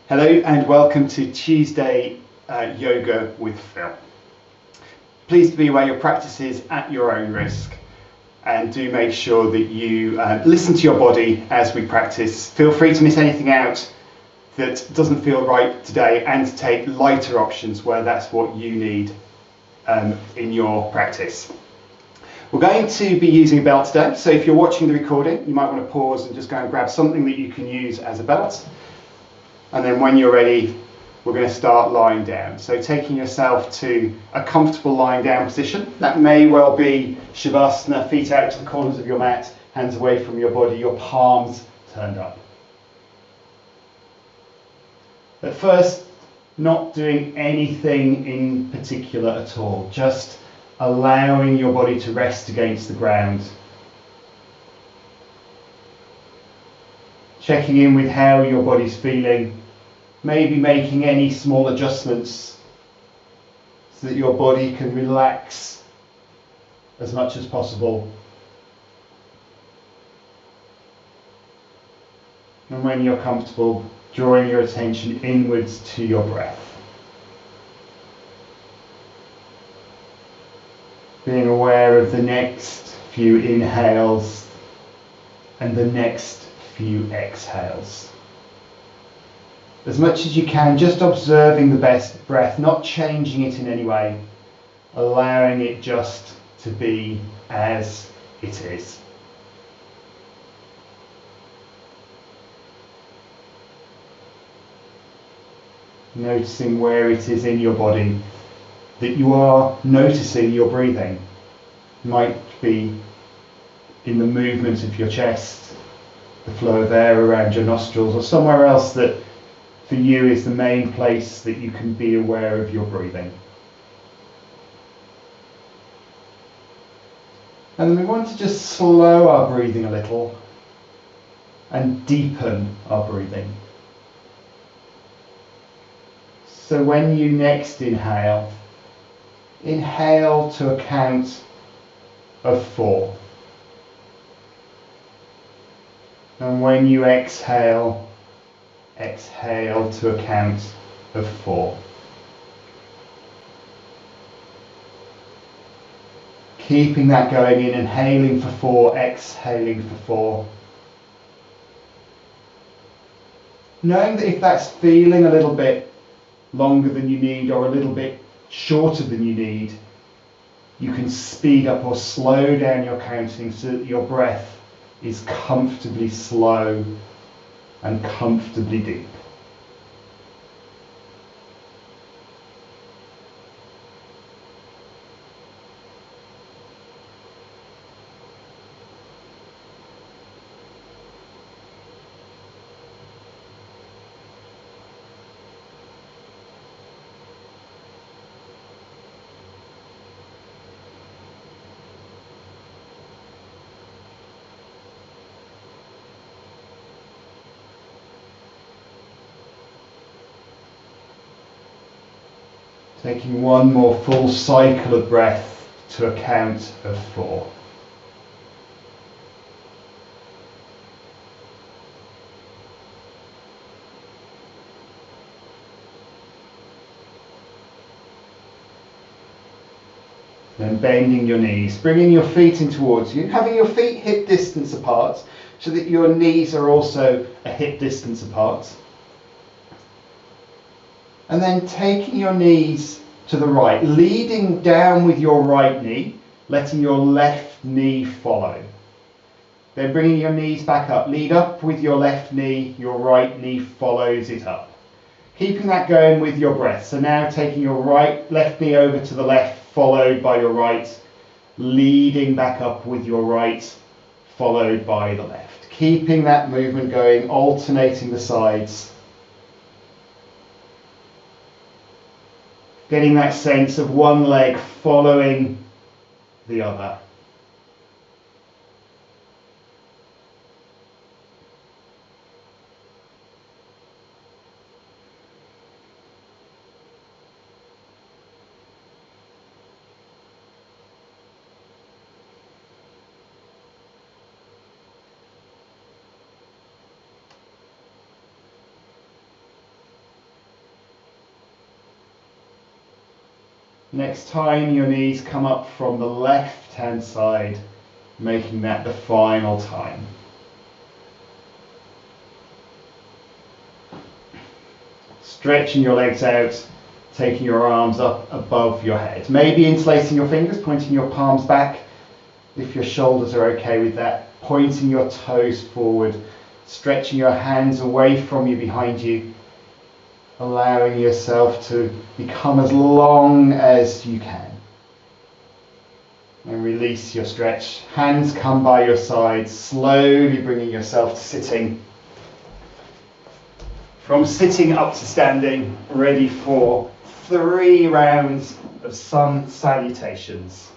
Hello and welcome to Tuesday Yoga with Phil. Please be aware your practice is at your own risk, and do make sure that you listen to your body as we practice. Feel free to miss anything out that doesn't feel right today and to take lighter options where that's what you need in your practice. We're going to be using a belt today, so if you're watching the recording you might want to pause and just go and grab something that you can use as a belt. And then when you're ready, we're going to start lying down. So taking yourself to a comfortable lying down position. That may well be Shavasana, feet out to the corners of your mat, hands away from your body, your palms turned up. At first, not doing anything in particular at all, just allowing your body to rest against the ground. Checking in with how your body's feeling, maybe making any small adjustments so that your body can relax as much as possible. And when you're comfortable, drawing your attention inwards to your breath. Being aware of the next few inhales and the next few exhales. As much as you can, just observing the best breath, not changing it in any way, allowing it just to be as it is. Noticing where it is in your body that you are noticing your breathing. It might be in the movement of your chest, the flow of air around your nostrils, or somewhere else that for you is the main place that you can be aware of your breathing. And then we want to just slow our breathing a little and deepen our breathing. So when you next inhale, inhale to a count of 4. And when you exhale, exhale to a count of 4. Keeping that going in, inhaling for 4, exhaling for 4. Knowing that if that's feeling a little bit longer than you need or a little bit shorter than you need, you can speed up or slow down your counting so that your breath is comfortably slow and comfortably deep. Taking one more full cycle of breath to a count of 4. Then bending your knees, bringing your feet in towards you, having your feet hip distance apart so that your knees are also a hip distance apart. And then taking your knees to the right, leading down with your right knee, letting your left knee follow. Then bringing your knees back up, lead up with your left knee, your right knee follows it up. Keeping that going with your breath. So now taking your left knee over to the left, followed by your right, leading back up with your right, followed by the left. Keeping that movement going, alternating the sides. Getting that sense of one leg following the other. Next time your knees come up from the left hand side, making that the final time. Stretching your legs out, taking your arms up above your head. Maybe interlacing your fingers, pointing your palms back. If your shoulders are okay with that, pointing your toes forward, stretching your hands away from you behind you, allowing yourself to become as long as you can. And release your stretch. Hands come by your sides, slowly bringing yourself to sitting. From sitting up to standing, ready for 3 rounds of sun salutations.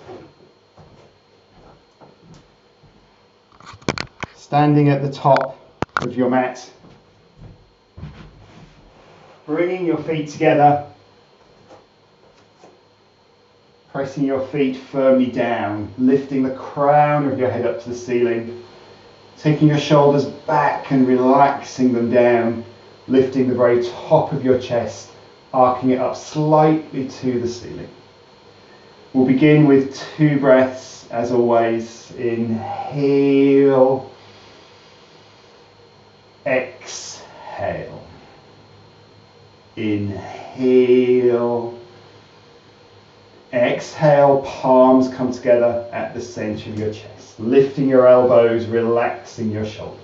Standing at the top of your mat, bringing your feet together, pressing your feet firmly down, lifting the crown of your head up to the ceiling, taking your shoulders back and relaxing them down, lifting the very top of your chest, arcing it up slightly to the ceiling. We'll begin with 2 breaths as always. Inhale, exhale. Inhale, exhale, palms come together at the centre of your chest, lifting your elbows, relaxing your shoulders.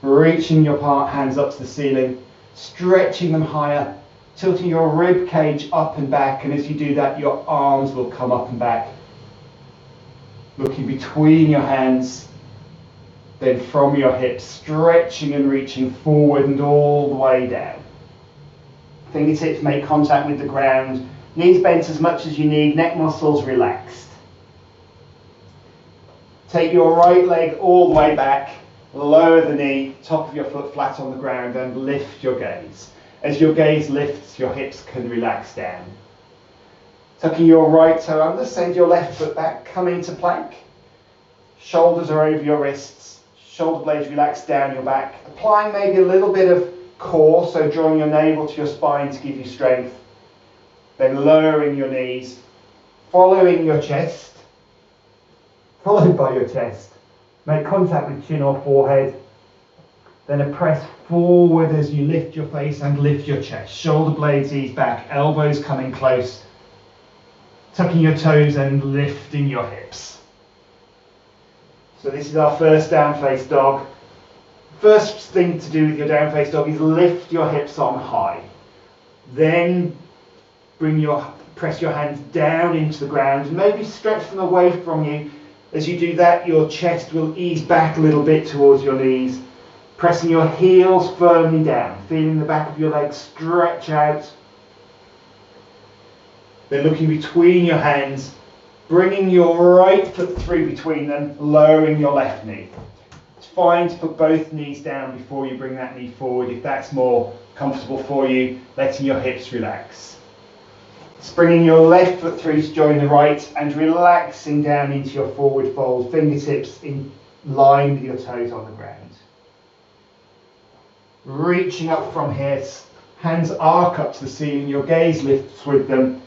Reaching your hands up to the ceiling, stretching them higher, tilting your rib cage up and back, and as you do that your arms will come up and back. Looking between your hands, then from your hips, stretching and reaching forward and all the way down. Fingertips make contact with the ground, knees bent as much as you need, neck muscles relaxed. Take your right leg all the way back, lower the knee, top of your foot flat on the ground, and lift your gaze. As your gaze lifts, your hips can relax down. Tucking your right toe under, send your left foot back, come into plank. Shoulders are over your wrists, shoulder blades relax down your back. Applying maybe a little bit of core, so drawing your navel to your spine to give you strength. Then lowering your knees, following your chest, followed by your chest. Make contact with chin or forehead. Then a press forward as you lift your face and lift your chest. Shoulder blades ease back, elbows coming close. Tucking your toes and lifting your hips. So this is our first down face dog. First thing to do with your down face dog is lift your hips on high. Then press your hands down into the ground and maybe stretch them away from you. As you do that, your chest will ease back a little bit towards your knees, pressing your heels firmly down, feeling the back of your legs stretch out. Then looking between your hands, bringing your right foot through between them, lowering your left knee. It's fine to put both knees down before you bring that knee forward if that's more comfortable for you, letting your hips relax. Bringing your left foot through to join the right and relaxing down into your forward fold, fingertips in line with your toes on the ground. Reaching up from here, hands arc up to the ceiling, your gaze lifts with them,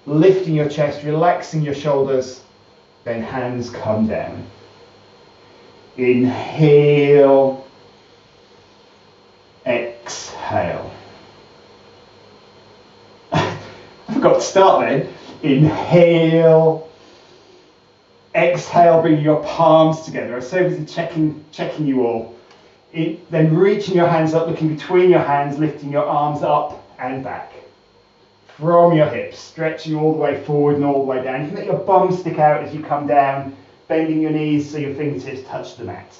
lifting your chest, relaxing your shoulders, then hands come down. Inhale, exhale. I forgot to start then. Inhale, exhale, bringing your palms together. I'm so busy checking you all. Then reaching your hands up, looking between your hands, lifting your arms up and back. From your hips, stretching all the way forward and all the way down. You can let your bum stick out as you come down, bending your knees so your fingertips touch the mat.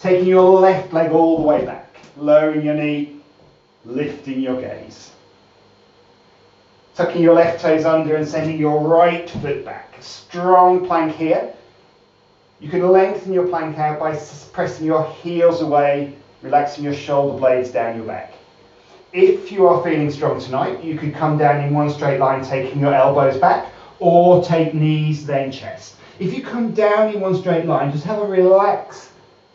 Taking your left leg all the way back, lowering your knee, lifting your gaze. Tucking your left toes under and sending your right foot back. Strong plank here. You can lengthen your plank out by pressing your heels away, relaxing your shoulder blades down your back. If you are feeling strong tonight, you could come down in one straight line, taking your elbows back, or take knees, then chest. If you come down in one straight line, just have a relax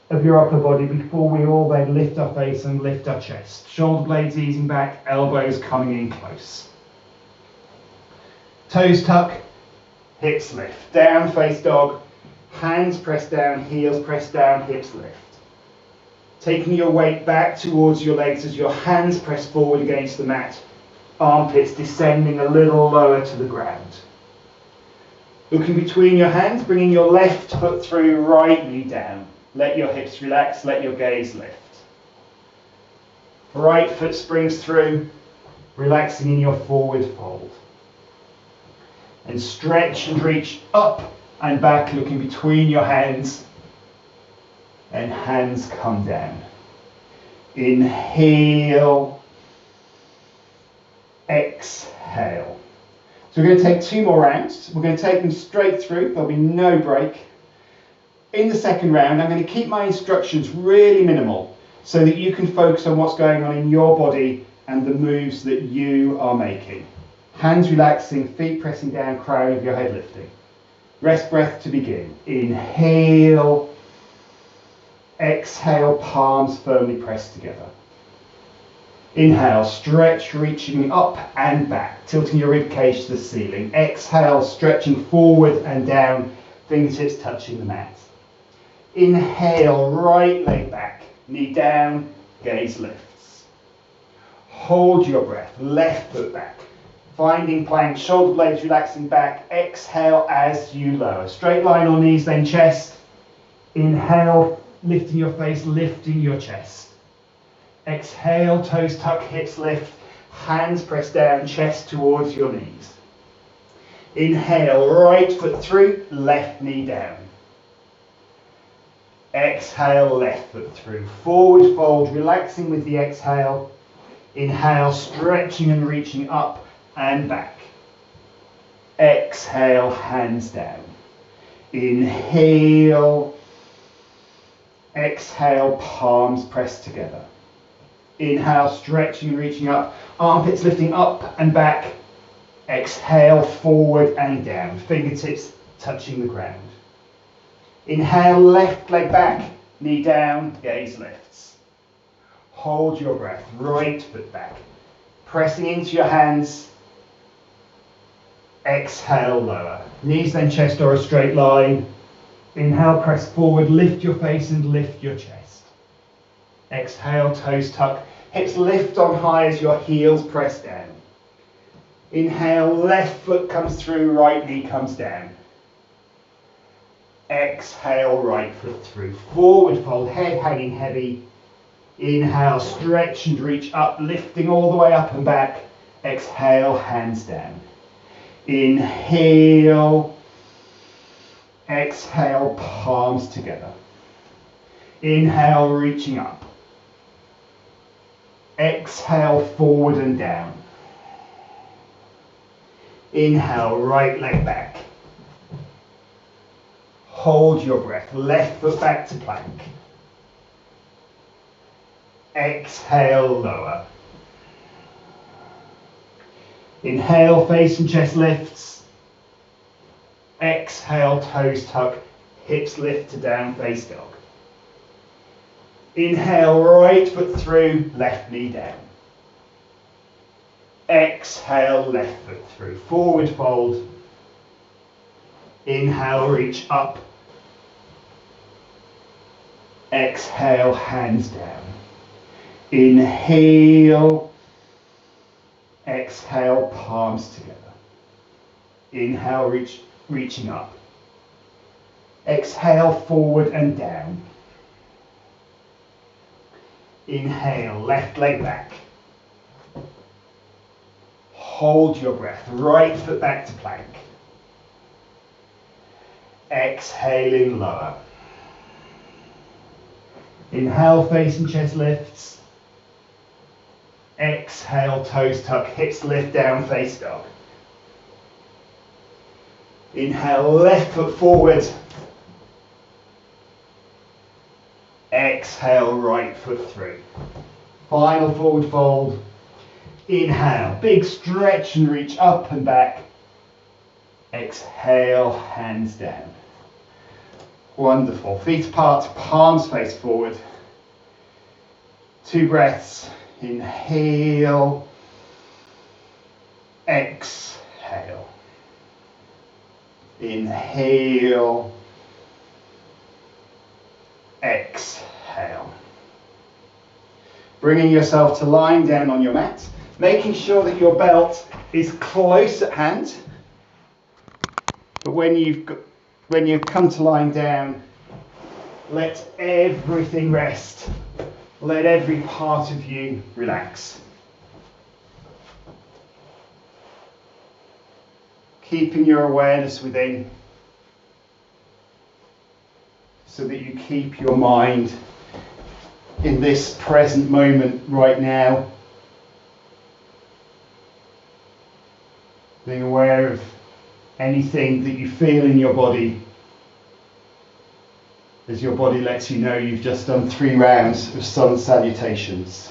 of your upper body before we all then lift our face and lift our chest. Shoulder blades easing back, elbows coming in close. Toes tuck, hips lift. Down face dog, hands press down, heels press down, hips lift. Taking your weight back towards your legs as your hands press forward against the mat. Armpits descending a little lower to the ground. Looking between your hands, bringing your left foot through, right knee down. Let your hips relax, let your gaze lift. Right foot springs through, relaxing in your forward fold. And stretch and reach up and back, looking between your hands, and hands come down. Inhale, exhale. So we're going to take 2 more rounds. We're going to take them straight through. There'll be no break. In the second round, I'm going to keep my instructions really minimal so that you can focus on what's going on in your body and the moves that you are making. Hands relaxing, feet pressing down, crown of your head lifting. Rest breath to begin. Inhale, exhale, palms firmly pressed together. Inhale, stretch, reaching up and back, tilting your ribcage to the ceiling. Exhale, stretching forward and down, fingertips touching the mat. Inhale, right leg back, knee down, gaze lifts. Hold your breath, left foot back. Finding plank, shoulder blades relaxing back. Exhale as you lower. Straight line on knees, then chest. Inhale, lifting your face, lifting your chest. Exhale, toes tuck, hips lift, hands press down, chest towards your knees. Inhale, right foot through, left knee down. Exhale, left foot through, forward fold, relaxing with the exhale. Inhale, stretching and reaching up and back. Exhale, hands down. Inhale, exhale, palms pressed together. Inhale, stretching and reaching up, armpits lifting up and back. Exhale, forward and down, fingertips touching the ground. Inhale, left leg back, knee down, gaze lifts. Hold your breath, right foot back, pressing into your hands. Exhale, lower. Knees then chest or a straight line. Inhale, press forward, lift your face and lift your chest. Exhale, toes tuck, hips lift on high as your heels press down. Inhale, left foot comes through, right knee comes down. Exhale, right foot through, forward fold, head hanging heavy. Inhale, stretch and reach up, lifting all the way up and back. Exhale, hands down. Inhale, exhale, palms together. Inhale, reaching up. Exhale, forward and down. Inhale, right leg back. Hold your breath, left foot back to plank. Exhale, lower. Inhale, face and chest lifts. Exhale, toes tuck, hips lift to down face dog. Inhale, right foot through, left knee down. Exhale, left foot through, forward fold. Inhale, reach up. Exhale, hands down. Inhale, exhale, palms together. Inhale, reaching up. Exhale, forward and down. Inhale, left leg back. Hold your breath, right foot back to plank. Exhaling, lower. Inhale, face and chest lifts. Exhale, toes tuck, hips lift down, face dog. Inhale, left foot forward. Exhale, right foot through. Final forward fold. Inhale, big stretch and reach up and back. Exhale, hands down. Wonderful. Feet apart, palms face forward. 2 breaths. Inhale. Exhale. Inhale. Exhale. Bringing yourself to lying down on your mat, making sure that your belt is close at hand. But when you come to lying down, let everything rest. Let every part of you relax. Keeping your awareness within so that you keep your mind in this present moment right now. Being aware of anything that you feel in your body as your body lets you know you've just done 3 rounds of sun salutations.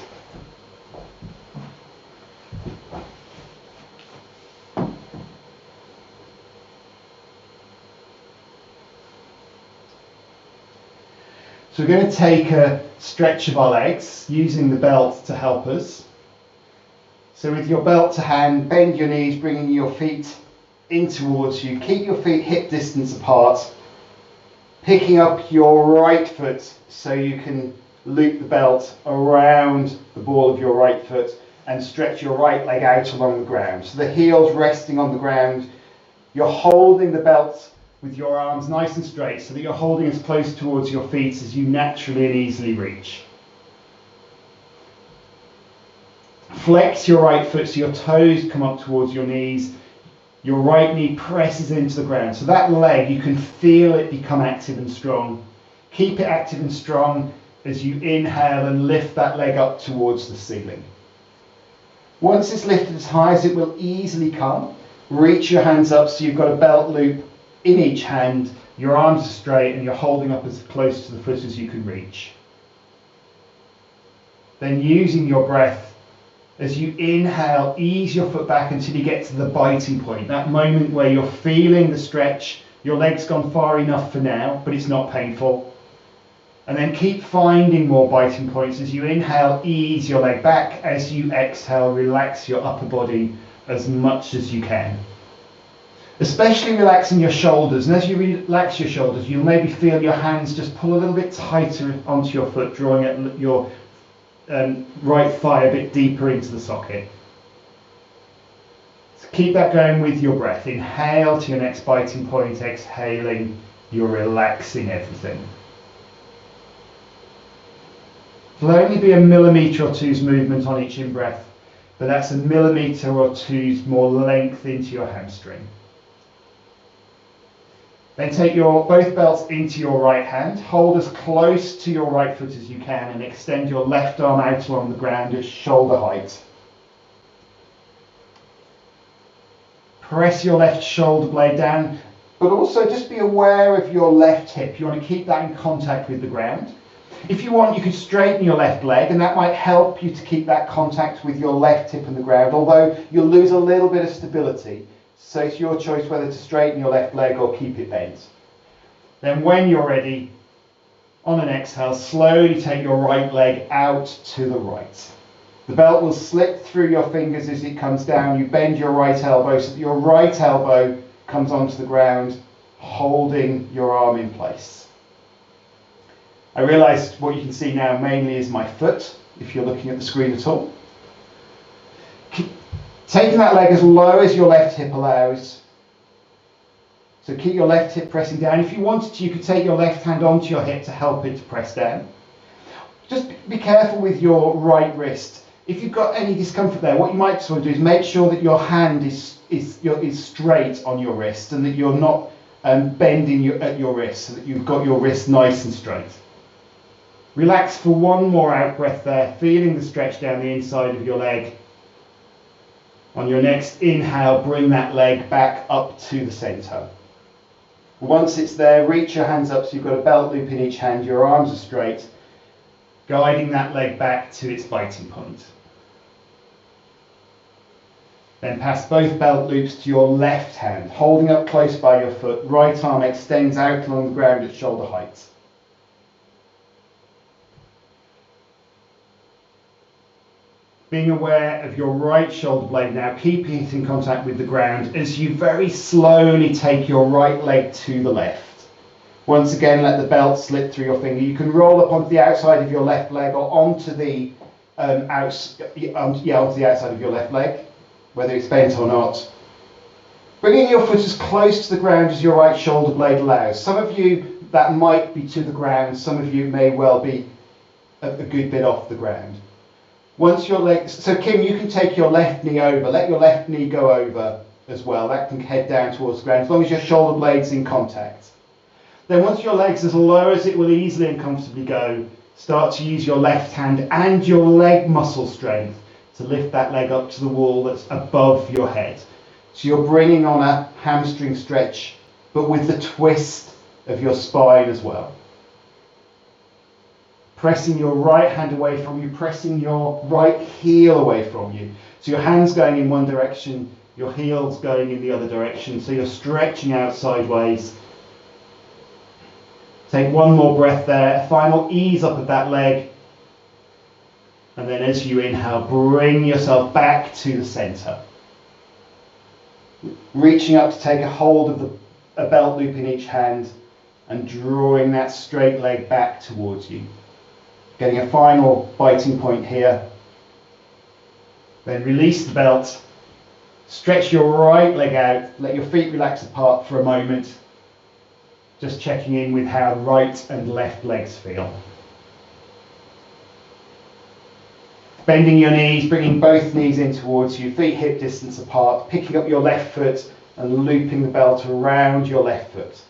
So we're going to take a stretch of our legs using the belt to help us. So with your belt to hand, bend your knees, bringing your feet in towards you. Keep your feet hip distance apart. Picking up your right foot so you can loop the belt around the ball of your right foot and stretch your right leg out along the ground. So the heel's resting on the ground. You're holding the belt with your arms nice and straight so that you're holding as close towards your feet as you naturally and easily reach. Flex your right foot so your toes come up towards your knees. Your right knee presses into the ground. So that leg, you can feel it become active and strong. Keep it active and strong as you inhale and lift that leg up towards the ceiling. Once it's lifted as high as it will easily come, reach your hands up so you've got a belt loop in each hand, your arms are straight and you're holding up as close to the foot as you can reach. Then using your breath, as you inhale, ease your foot back until you get to the biting point, that moment where you're feeling the stretch, your leg's gone far enough for now, but it's not painful. And then keep finding more biting points. As you inhale, ease your leg back. As you exhale, relax your upper body as much as you can. Especially relaxing your shoulders, and as you relax your shoulders, you'll maybe feel your hands just pull a little bit tighter onto your foot, drawing at your right thigh a bit deeper into the socket. So keep that going with your breath. Inhale to your next biting point, exhaling, you're relaxing everything. It'll only be a millimetre or two's movement on each in-breath, but that's a millimetre or two's more length into your hamstring. Then take both belts into your right hand, hold as close to your right foot as you can and extend your left arm out along the ground at shoulder height. Press your left shoulder blade down, but also just be aware of your left hip. You want to keep that in contact with the ground. If you want, you could straighten your left leg and that might help you to keep that contact with your left hip and the ground, although you'll lose a little bit of stability. So it's your choice whether to straighten your left leg or keep it bent. Then when you're ready, on an exhale, slowly take your right leg out to the right. The belt will slip through your fingers as it comes down. You bend your right elbow so that your right elbow comes onto the ground, holding your arm in place. I realise what you can see now mainly is my foot, if you're looking at the screen at all. Taking that leg as low as your left hip allows. So keep your left hip pressing down. If you wanted to, you could take your left hand onto your hip to help it to press down. Just be careful with your right wrist. If you've got any discomfort there, what you might just want to do is make sure that your hand is straight on your wrist and that you're not bending at your wrist, so that you've got your wrist nice and straight. Relax for one more out breath there, feeling the stretch down the inside of your leg. On your next inhale, bring that leg back up to the centre. Once it's there, reach your hands up so you've got a belt loop in each hand, your arms are straight, guiding that leg back to its biting point. Then pass both belt loops to your left hand, holding up close by your foot, right arm extends out along the ground at shoulder height. Being aware of your right shoulder blade now, keeping it in contact with the ground as you very slowly take your right leg to the left. Once again, let the belt slip through your finger. You can roll up onto the outside of your left leg or onto the onto the outside of your left leg, whether it's bent or not. Bringing your foot as close to the ground as your right shoulder blade allows. Some of you, that might be to the ground. Some of you may well be a good bit off the ground. Once your legs, so Kim, you can take your left knee over, let your left knee go over as well. That can head down towards the ground as long as your shoulder blade's in contact. Then once your leg's as low as it will easily and comfortably go, start to use your left hand and your leg muscle strength to lift that leg up to the wall that's above your head. So you're bringing on a hamstring stretch, but with the twist of your spine as well. Pressing your right hand away from you, pressing your right heel away from you. So your hand's going in one direction, your heel's going in the other direction, so you're stretching out sideways. Take one more breath there, a final ease up of that leg. And then as you inhale, bring yourself back to the centre. Reaching up to take a hold of a belt loop in each hand and drawing that straight leg back towards you. Getting a final biting point here. Then release the belt. Stretch your right leg out. Let your feet relax apart for a moment. Just checking in with how right and left legs feel. Bending your knees, bringing both knees in towards you, feet hip distance apart, picking up your left foot and looping the belt around your left foot.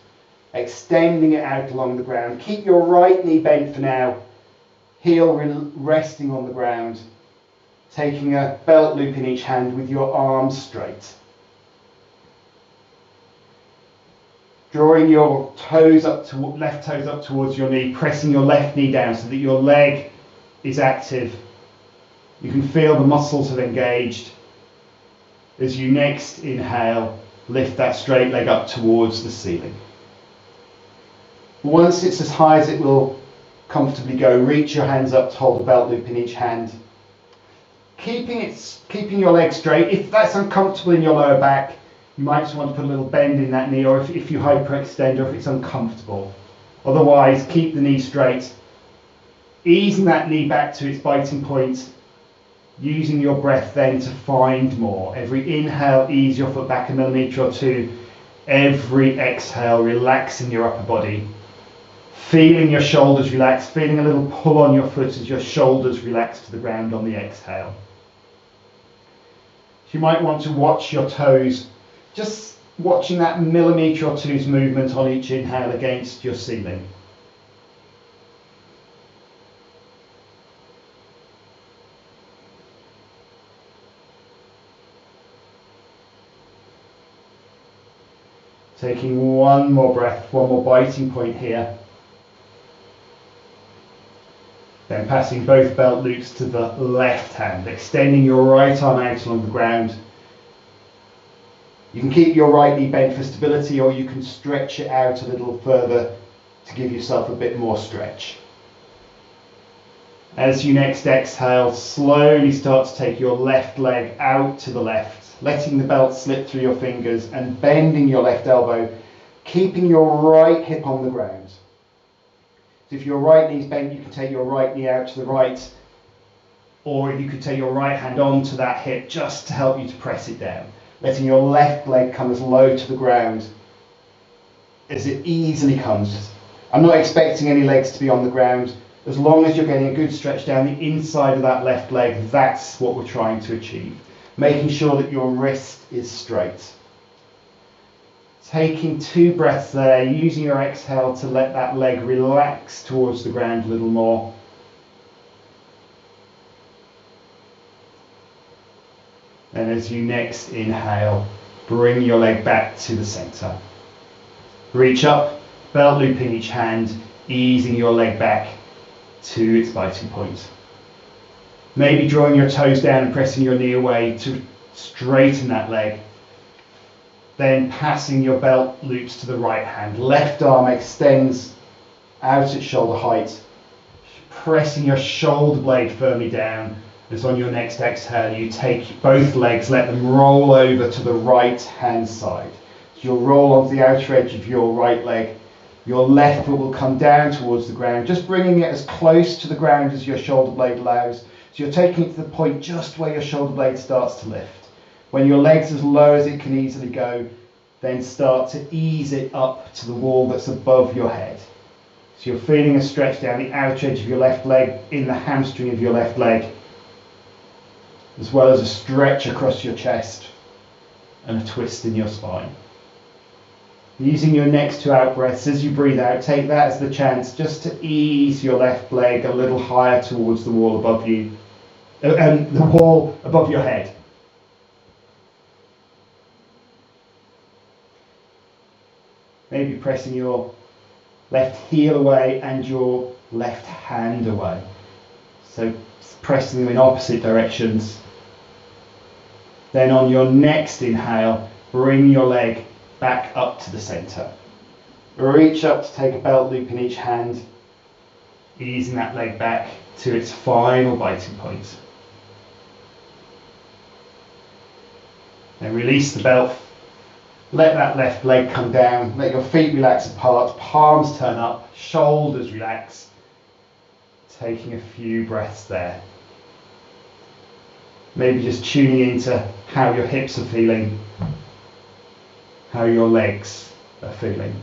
Extending it out along the ground. Keep your right knee bent for now. Heel resting on the ground, taking a belt loop in each hand with your arms straight. Drawing your toes up to left toes up towards your knee, pressing your left knee down so that your leg is active. You can feel the muscles have engaged. As you next inhale, lift that straight leg up towards the ceiling. Once it's as high as it will comfortably go, reach your hands up to hold a belt loop in each hand. Keeping your leg straight. If that's uncomfortable in your lower back, you might just want to put a little bend in that knee, or if you hyperextend, or if it's uncomfortable. Otherwise, keep the knee straight. Easing that knee back to its biting point, using your breath then to find more. Every inhale, ease your foot back a millimetre or two. Every exhale, relaxing your upper body. Feeling your shoulders relax, feeling a little pull on your foot as your shoulders relax to the ground on the exhale. So you might want to watch your toes, just watching that millimetre or two's movement on each inhale against your ceiling. Taking one more breath, one more biting point here. Then passing both belt loops to the left hand, extending your right arm out along the ground. You can keep your right knee bent for stability, or you can stretch it out a little further to give yourself a bit more stretch. As you next exhale, slowly start to take your left leg out to the left, letting the belt slip through your fingers and bending your left elbow, keeping your right hip on the ground. So if your right knee's bent, you can take your right knee out to the right, or you could take your right hand onto that hip just to help you to press it down, letting your left leg come as low to the ground as it easily comes. I'm not expecting any legs to be on the ground. As long as you're getting a good stretch down the inside of that left leg, that's what we're trying to achieve. Making sure that your wrist is straight. Taking 2 breaths there, using your exhale to let that leg relax towards the ground a little more. And as you next inhale, bring your leg back to the center. Reach up, belt loop in each hand, easing your leg back to its biting point. Maybe drawing your toes down and pressing your knee away to straighten that leg. Then passing your belt loops to the right hand. Left arm extends out at shoulder height, pressing your shoulder blade firmly down, as on your next exhale, you take both legs, let them roll over to the right hand side. So you'll roll onto the outer edge of your right leg. Your left foot will come down towards the ground, just bringing it as close to the ground as your shoulder blade allows. So you're taking it to the point just where your shoulder blade starts to lift. When your leg's as low as it can easily go, then start to ease it up to the wall that's above your head. So you're feeling a stretch down the outer edge of your left leg, in the hamstring of your left leg, as well as a stretch across your chest and a twist in your spine. Using your next two out breaths as you breathe out, take that as the chance just to ease your left leg a little higher towards the wall above you, and the wall above your head. Maybe pressing your left heel away and your left hand away. So pressing them in opposite directions. Then on your next inhale, bring your leg back up to the centre. Reach up to take a belt loop in each hand, easing that leg back to its final biting point. Then release the belt. Let that left leg come down, let your feet relax apart, palms turn up, shoulders relax. Taking a few breaths there. Maybe just tuning into how your hips are feeling, how your legs are feeling.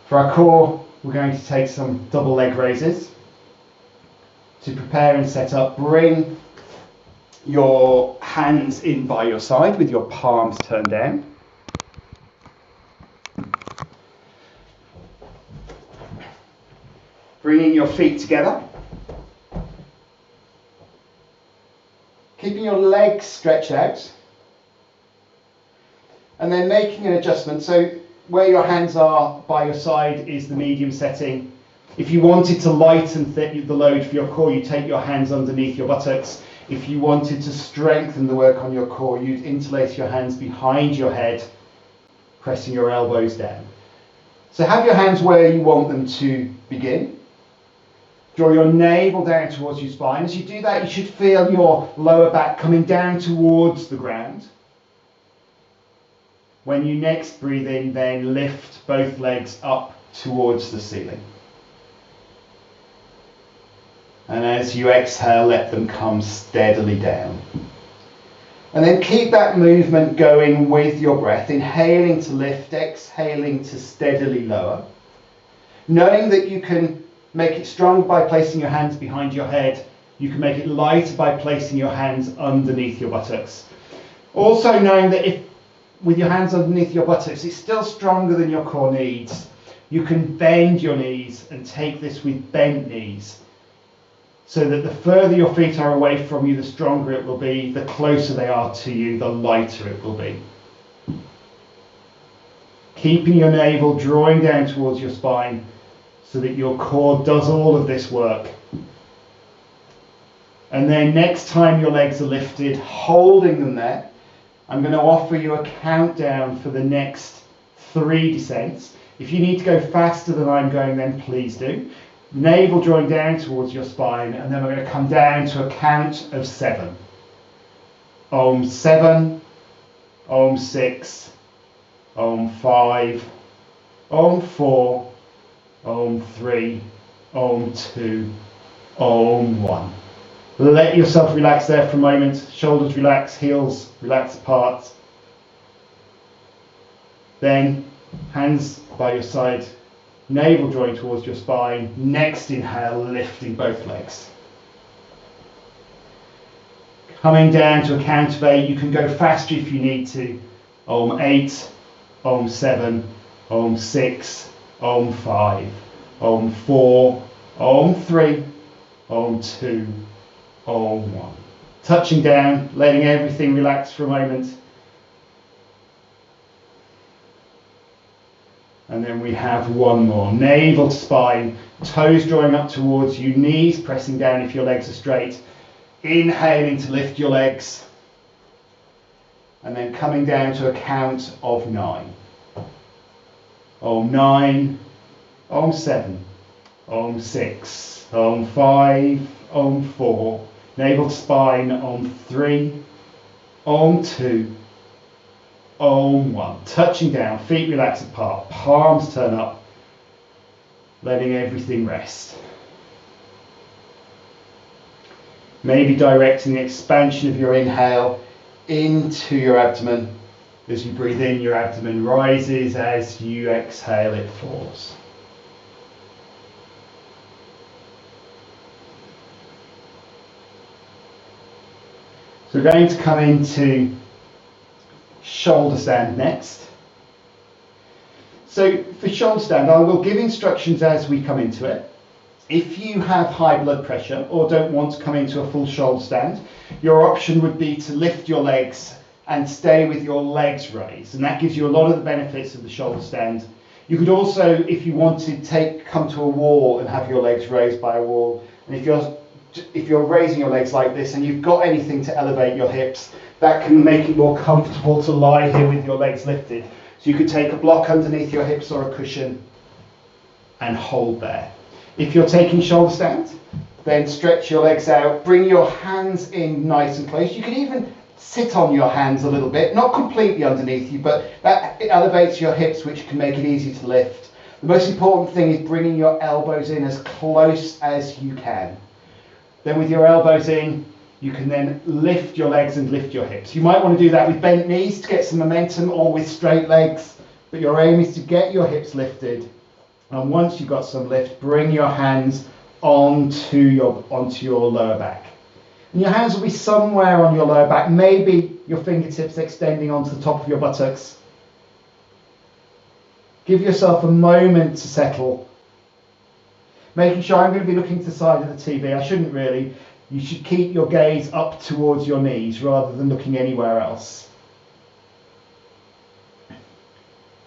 For our core, we're going to take some double leg raises. To prepare and set up, bring your hands in by your side with your palms turned down. Bringing your feet together. Keeping your legs stretched out. And then making an adjustment. So where your hands are by your side is the medium setting. If you wanted to lighten the load for your core, you take your hands underneath your buttocks. If you wanted to strengthen the work on your core, you'd interlace your hands behind your head, pressing your elbows down. So have your hands where you want them to begin. Draw your navel down towards your spine. As you do that, you should feel your lower back coming down towards the ground. When you next breathe in, then lift both legs up towards the ceiling. And as you exhale, let them come steadily down. And then keep that movement going with your breath, inhaling to lift, exhaling to steadily lower. Knowing that you can make it strong by placing your hands behind your head, you can make it lighter by placing your hands underneath your buttocks. Also knowing that if with your hands underneath your buttocks, it's still stronger than your core needs, you can bend your knees and take this with bent knees. So that the further your feet are away from you, the stronger it will be. The closer they are to you, the lighter it will be. Keeping your navel drawing down towards your spine so that your core does all of this work. And then next time your legs are lifted, holding them there, I'm going to offer you a countdown for the next 3 descents. If you need to go faster than I'm going, then please do. Navel drawing down towards your spine, and then we're going to come down to a count of 7. Om 7, Om 6, Om 5, Om 4, Om 3, Om 2, Om 1. Let yourself relax there for a moment. Shoulders relax, heels relax apart. Then hands by your side. Navel drawing towards your spine. Next inhale, lifting both legs. Coming down to a count of 8. You can go faster if you need to. Om 8, Om 7, Om 6, Om 5, Om 4, Om 3, Om 2, Om 1. Touching down, letting everything relax for a moment. And then we have one more. Navel to spine, toes drawing up towards you, knees pressing down if your legs are straight. Inhaling to lift your legs. And then coming down to a count of 9. Om 9, Om 7, Om 6, Om 5, Om 4, navel to spine, Om 3, Om 2, Om 1. Touching down, feet relax apart, palms turn up, letting everything rest. Maybe directing the expansion of your inhale into your abdomen. As you breathe in, your abdomen rises. As you exhale, it falls. So we're going to come into shoulder stand next. So for shoulder stand, I will give instructions as we come into it. If you have high blood pressure or don't want to come into a full shoulder stand, your option would be to lift your legs and stay with your legs raised, and that gives you a lot of the benefits of the shoulder stand. You could also, if you wanted, come to a wall and have your legs raised by a wall. And if you're raising your legs like this and you've got anything to elevate your hips, that can make it more comfortable to lie here with your legs lifted. So you could take a block underneath your hips or a cushion and hold there. If you're taking shoulder stand, then stretch your legs out, bring your hands in nice and close. You can even sit on your hands a little bit, not completely underneath you, but it elevates your hips, which can make it easy to lift. The most important thing is bringing your elbows in as close as you can. Then with your elbows in, you can then lift your legs and lift your hips. You might want to do that with bent knees to get some momentum, or with straight legs, but your aim is to get your hips lifted. And once you've got some lift, bring your hands onto your lower back. And your hands will be somewhere on your lower back, maybe your fingertips extending onto the top of your buttocks. Give yourself a moment to settle. Making sure, I'm going to be looking to the side of the TV. I shouldn't really. You should keep your gaze up towards your knees rather than looking anywhere else.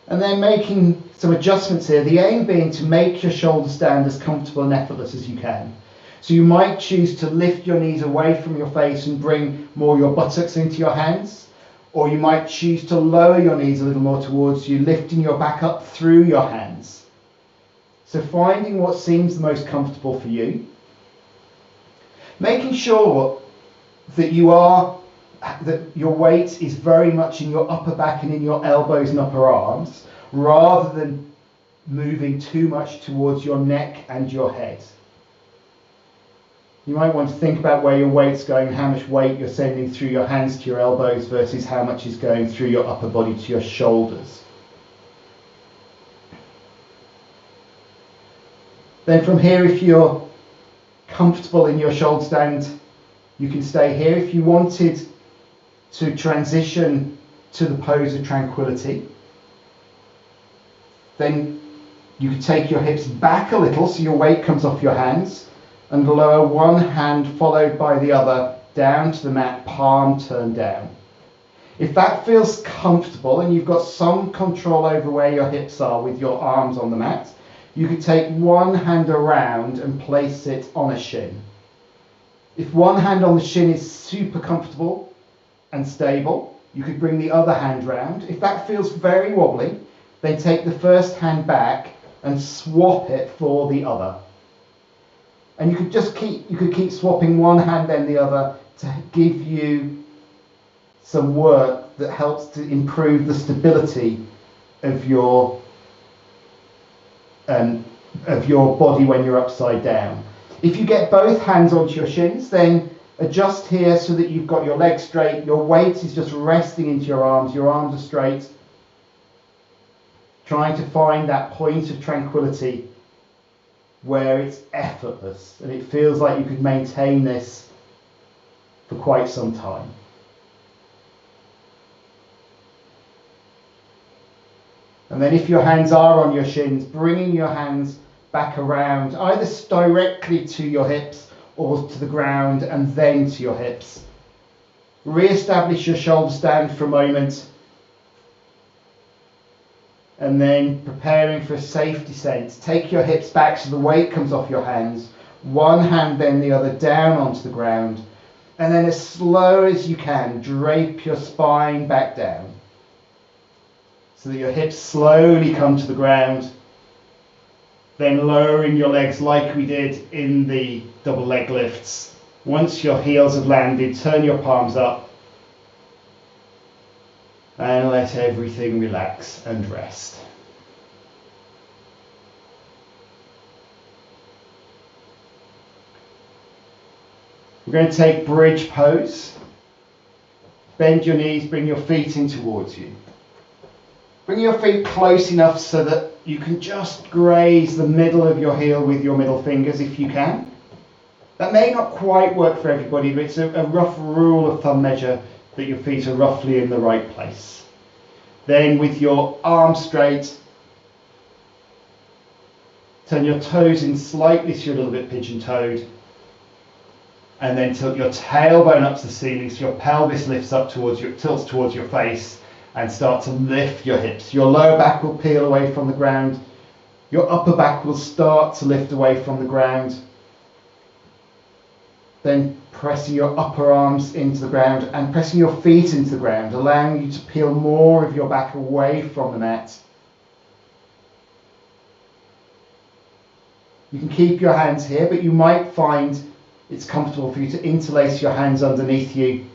And then making some adjustments here. The aim being to make your shoulder stand as comfortable and effortless as you can. So you might choose to lift your knees away from your face and bring more your buttocks into your hands. Or you might choose to lower your knees a little more towards you, lifting your back up through your hands. So finding what seems the most comfortable for you. Making sure that your weight is very much in your upper back and in your elbows and upper arms, rather than moving too much towards your neck and your head. You might want to think about where your weight's going and how much weight you're sending through your hands to your elbows versus how much is going through your upper body to your shoulders. Then from here, if you're comfortable in your shoulder stand, you can stay here. If you wanted to transition to the pose of tranquility, then you could take your hips back a little so your weight comes off your hands, and lower one hand followed by the other down to the mat, palm turned down. If that feels comfortable and you've got some control over where your hips are with your arms on the mat, you could take one hand around and place it on a shin. If one hand on the shin is super comfortable and stable, you could bring the other hand round. If that feels very wobbly, then take the first hand back and swap it for the other. And you could keep swapping one hand then the other to give you some work that helps to improve the stability of your body when you're upside down. If you get both hands onto your shins, then adjust here so that you've got your legs straight, your weight is just resting into your arms are straight. Trying to find that point of tranquility where it's effortless and it feels like you could maintain this for quite some time. And then if your hands are on your shins, bringing your hands back around, either directly to your hips or to the ground and then to your hips. Re-establish your shoulder stand for a moment, and then preparing for a safe descent. Take your hips back so the weight comes off your hands. One hand then the other down onto the ground. And then as slow as you can, drape your spine back down so that your hips slowly come to the ground. then lowering your legs like we did in the double leg lifts. Once your heels have landed, turn your palms up and let everything relax and rest. We're going to take bridge pose. Bend your knees, bring your feet in towards you. Bring your feet close enough so that you can just graze the middle of your heel with your middle fingers if you can. That may not quite work for everybody, but it's a rough rule of thumb measure that your feet are roughly in the right place. Then with your arms straight, turn your toes in slightly so you're a little bit pigeon-toed. And then tilt your tailbone up to the ceiling so your pelvis lifts up tilts towards your face, and start to lift your hips. Your lower back will peel away from the ground. Your upper back will start to lift away from the ground. Then pressing your upper arms into the ground and pressing your feet into the ground, allowing you to peel more of your back away from the mat. You can keep your hands here, but you might find it's comfortable for you to interlace your hands underneath you,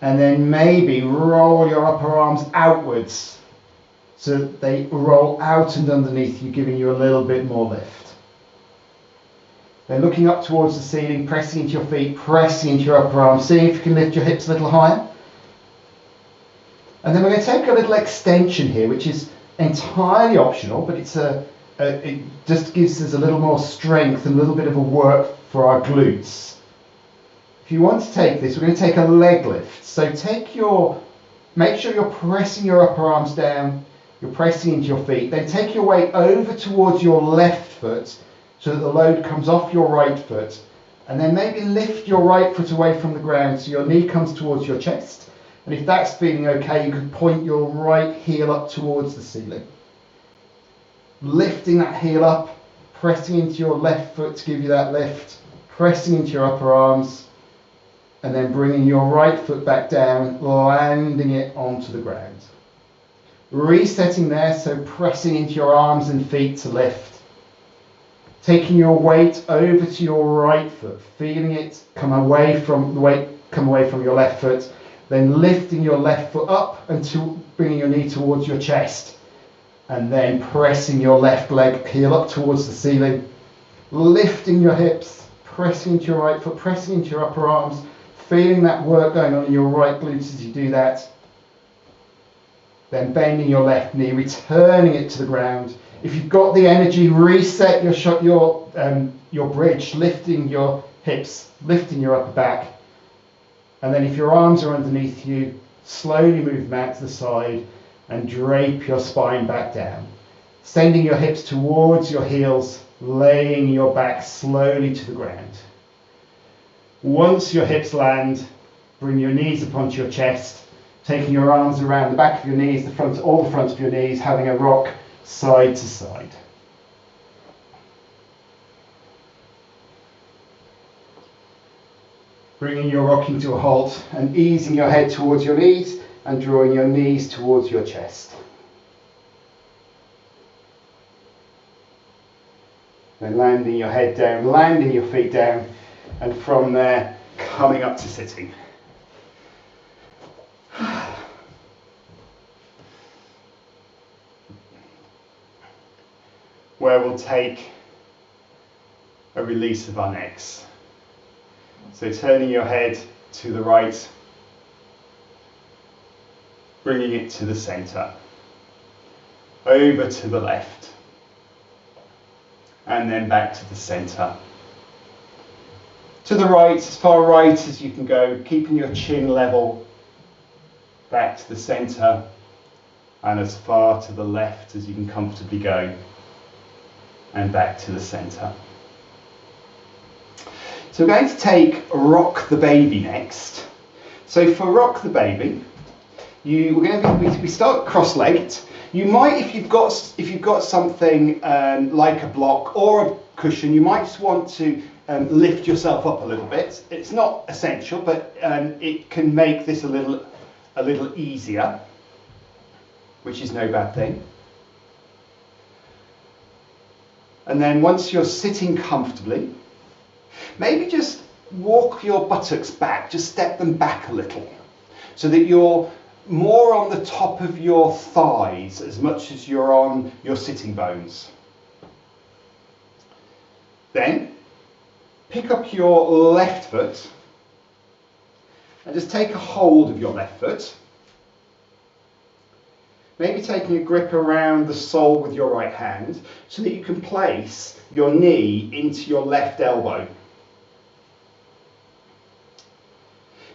and then maybe roll your upper arms outwards so that they roll out and underneath you, giving you a little bit more lift. Then looking up towards the ceiling, pressing into your feet, pressing into your upper arms, seeing if you can lift your hips a little higher. And then we're going to take a little extension here, which is entirely optional, but it just gives us a little more strength and a little bit of a work for our glutes. If you want to take this, we're going to take a leg lift. So make sure you're pressing your upper arms down, you're pressing into your feet, then take your weight over towards your left foot so that the load comes off your right foot, and then maybe lift your right foot away from the ground so your knee comes towards your chest. And if that's feeling okay, you can point your right heel up towards the ceiling. Lifting that heel up, pressing into your left foot to give you that lift, pressing into your upper arms, and then bringing your right foot back down, landing it onto the ground. Resetting there, so pressing into your arms and feet to lift. Taking your weight over to your right foot, feeling it come away from your left foot, then lifting your left foot up and bringing your knee towards your chest, and then pressing your left leg heel up towards the ceiling, lifting your hips, pressing into your right foot, pressing into your upper arms, feeling that work going on in your right glutes as you do that. Then bending your left knee, returning it to the ground. If you've got the energy, reset your bridge, lifting your hips, lifting your upper back. And then if your arms are underneath you, slowly move them out to the side and drape your spine back down. Sending your hips towards your heels, laying your back slowly to the ground. Once your hips land, bring your knees up onto your chest, taking your arms around the back of your knees, all the front of your knees, having a rock side to side. Bringing your rocking to a halt and easing your head towards your knees and drawing your knees towards your chest. Then landing your head down, landing your feet down, and from there coming up to sitting. Where we'll take a release of our necks. So turning your head to the right, bringing it to the centre, over to the left, and then back to the centre. To the right, as far right as you can go, keeping your chin level, back to the centre, and as far to the left as you can comfortably go, and back to the centre. So we're going to take Rock the Baby next. So for Rock the Baby, we start cross-legged. You might, if you've got something like a block or a cushion, you might just want to lift yourself up a little bit. It's not essential, but it can make this a little easier, which is no bad thing. And then once you're sitting comfortably, maybe just walk your buttocks back, just step them back a little, so that you're more on the top of your thighs as much as you're on your sitting bones. Then pick up your left foot and just take a hold of your left foot. Maybe taking a grip around the sole with your right hand so that you can place your knee into your left elbow.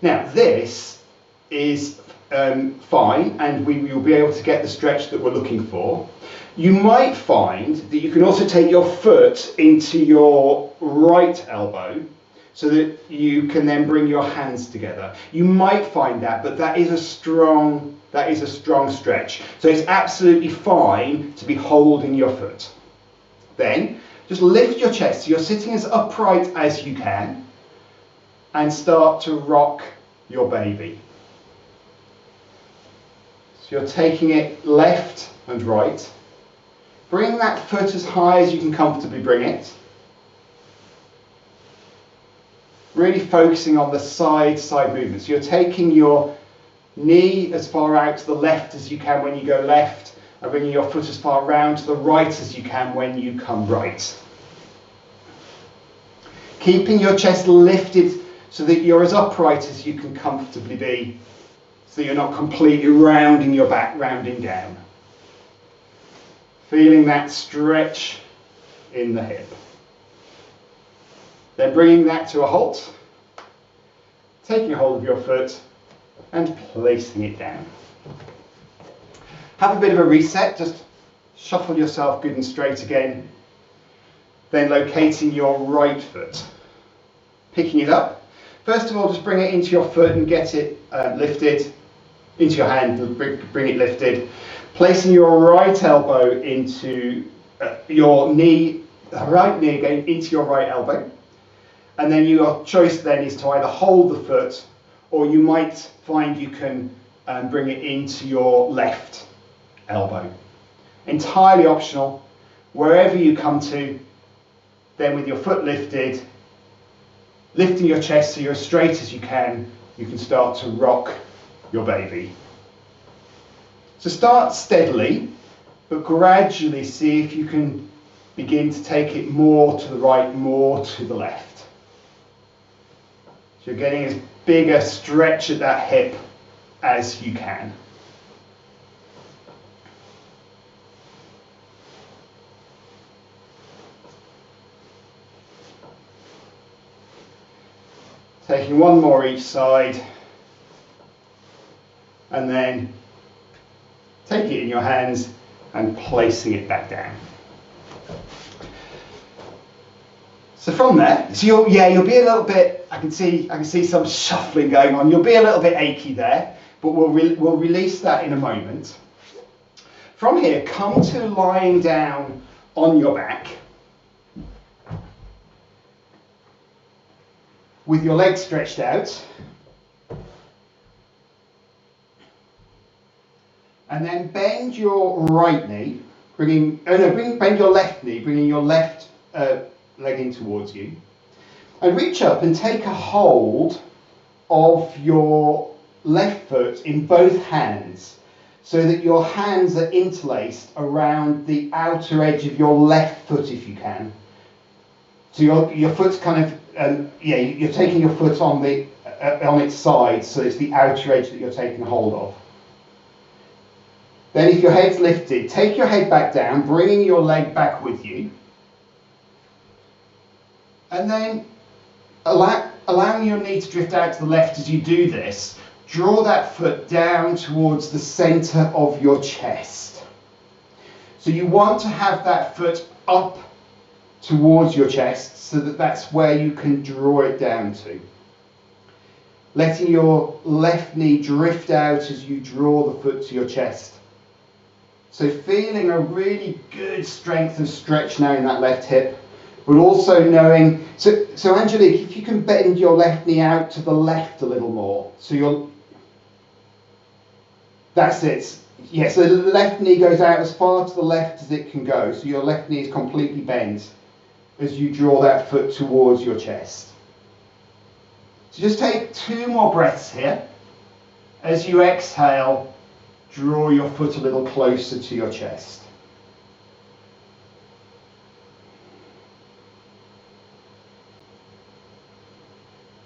Now this is fine, and we will be able to get the stretch that we're looking for. You might find that you can also take your foot into your right elbow so that you can then bring your hands together. You might find that, but that is a strong stretch. So it's absolutely fine to be holding your foot. Then just lift your chest so you're sitting as upright as you can and start to rock your baby. So you're taking it left and right. Bring that foot as high as you can comfortably bring it. Really focusing on the side-side movements. You're taking your knee as far out to the left as you can when you go left, and bringing your foot as far round to the right as you can when you come right. Keeping your chest lifted so that you're as upright as you can comfortably be, so you're not completely rounding your back, rounding down. Feeling that stretch in the hip. Then bringing that to a halt, taking a hold of your foot and placing it down. Have a bit of a reset, just shuffle yourself good and straight again. Then locating your right foot, picking it up. First of all, just bring it into your foot and get it lifted, into your hand, and bring it lifted. Placing your right elbow into your knee, right knee again, into your right elbow. And then your choice then is to either hold the foot, or you might find you can bring it into your left elbow. Entirely optional. Wherever you come to, then with your foot lifted, lifting your chest so you're as straight as you can start to rock your baby. So start steadily, but gradually see if you can begin to take it more to the right, more to the left. So you're getting as big a stretch at that hip as you can. Taking one more each side, and then taking it in your hands and placing it back down. So from there, so you'll be a little bit, I can see some shuffling going on. You'll be a little bit achy there, but we'll release that in a moment. From here, come to lying down on your back with your legs stretched out. And then bend your right knee, bend your left knee, bringing your left leg in towards you. And reach up and take a hold of your left foot in both hands, so that your hands are interlaced around the outer edge of your left foot if you can. So your foot's kind of, you're taking your foot on its side, so it's the outer edge that you're taking hold of. Then if your head's lifted, take your head back down, bringing your leg back with you. And then allowing your knee to drift out to the left as you do this, draw that foot down towards the centre of your chest. So you want to have that foot up towards your chest so that that's where you can draw it down to. Letting your left knee drift out as you draw the foot to your chest. So feeling a really good strength and stretch now in that left hip, but also knowing, so Angelique, if you can bend your left knee out to the left a little more, so that's it, Yeah, so the left knee goes out as far to the left as it can go. So your left knee is completely bent as you draw that foot towards your chest. So just take 2 more breaths here. As you exhale, draw your foot a little closer to your chest.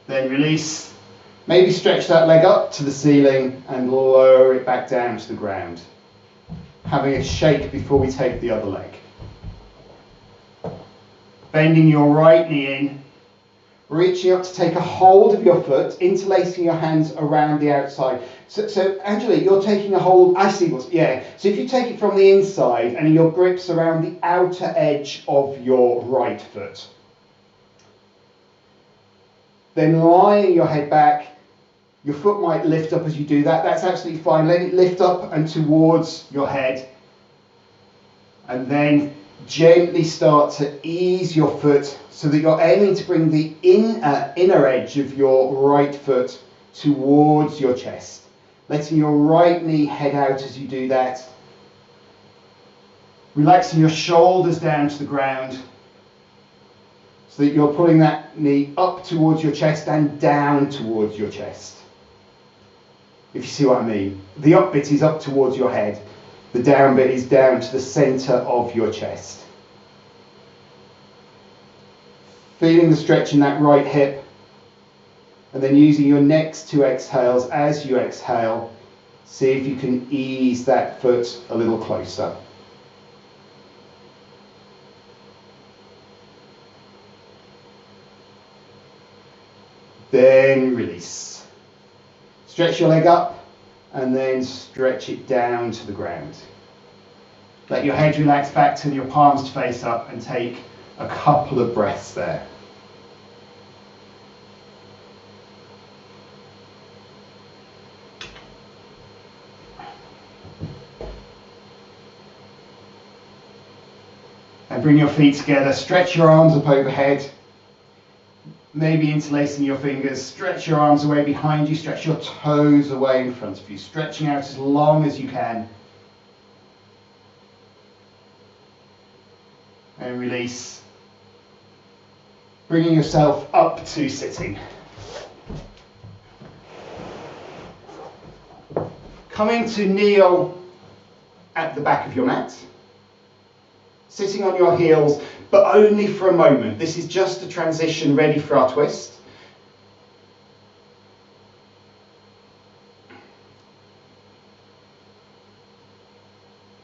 Then release. Maybe stretch that leg up to the ceiling and lower it back down to the ground. Having a shake before we take the other leg. Bending your right knee in. Reaching up to take a hold of your foot, interlacing your hands around the outside. So Angela, you're taking a hold, I see what's, yeah. So if you take it from the inside and your grip's around the outer edge of your right foot. Then lying your head back, your foot might lift up as you do that. That's absolutely fine. Let it lift up and towards your head. And then gently start to ease your foot so that you're aiming to bring the inner edge of your right foot towards your chest. Letting your right knee head out as you do that. Relaxing your shoulders down to the ground so that you're pulling that knee up towards your chest and down towards your chest. If you see what I mean. The up bit is up towards your head. The down bit is down to the centre of your chest. Feeling the stretch in that right hip. And then using your next 2 exhales as you exhale, see if you can ease that foot a little closer. Then release. Stretch your leg up and then stretch it down to the ground. Let your head relax back, turn your palms to face up and take a couple of breaths there. And bring your feet together, stretch your arms up overhead. Maybe interlacing your fingers, stretch your arms away behind you, stretch your toes away in front of you, stretching out as long as you can. And release. Bringing yourself up to sitting. Coming to kneel at the back of your mat. Sitting on your heels, but only for a moment. This is just a transition ready for our twist.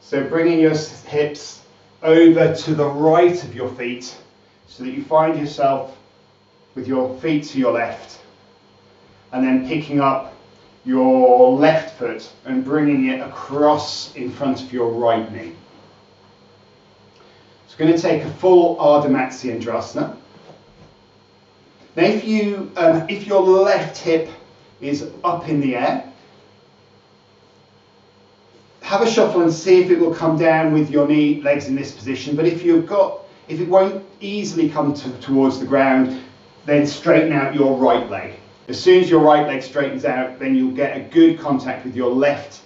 So bringing your hips over to the right of your feet so that you find yourself with your feet to your left. And then picking up your left foot and bringing it across in front of your right knee. It's going to take a full Ardha Matsyendrasana. Now if your left hip is up in the air, have a shuffle and see if it will come down with your legs in this position. But if it won't easily come towards the ground, then straighten out your right leg. As soon as your right leg straightens out, then you'll get a good contact with your left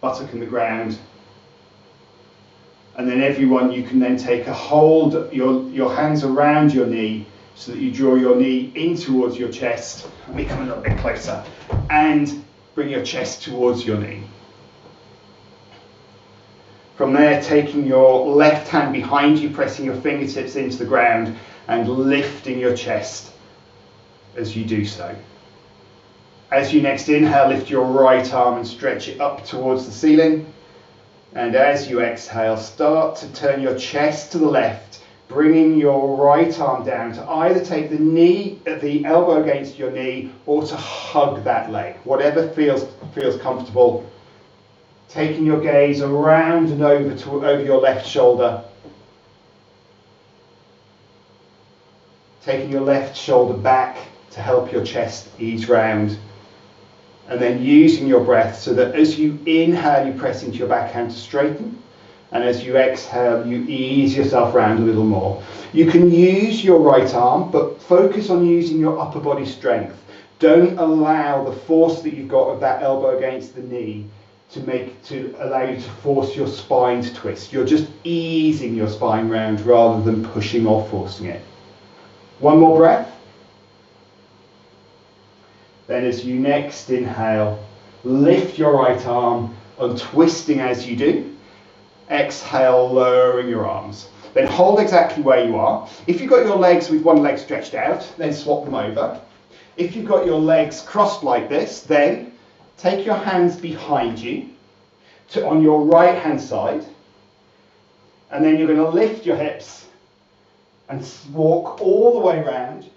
buttock in the ground. And then you can then take a hold, your hands around your knee so that you draw your knee in towards your chest. And we come a little bit closer. And bring your chest towards your knee. From there, taking your left hand behind you, pressing your fingertips into the ground and lifting your chest as you do so. As you next inhale, lift your right arm and stretch it up towards the ceiling. And as you exhale, start to turn your chest to the left, bringing your right arm down to either take the elbow against your knee or to hug that leg, whatever feels comfortable. Taking your gaze around and over your left shoulder. Taking your left shoulder back to help your chest ease round. And then using your breath so that as you inhale, you press into your backhand to straighten. And as you exhale, you ease yourself round a little more. You can use your right arm, but focus on using your upper body strength. Don't allow the force that you've got of that elbow against the knee to allow you to force your spine to twist. You're just easing your spine round rather than pushing or forcing it. One more breath. Then as you next inhale, lift your right arm, untwisting as you do. Exhale, lowering your arms. Then hold exactly where you are. If you've got your legs with one leg stretched out, then swap them over. If you've got your legs crossed like this, then take your hands behind you on your right hand side. And then you're going to lift your hips and walk all the way around,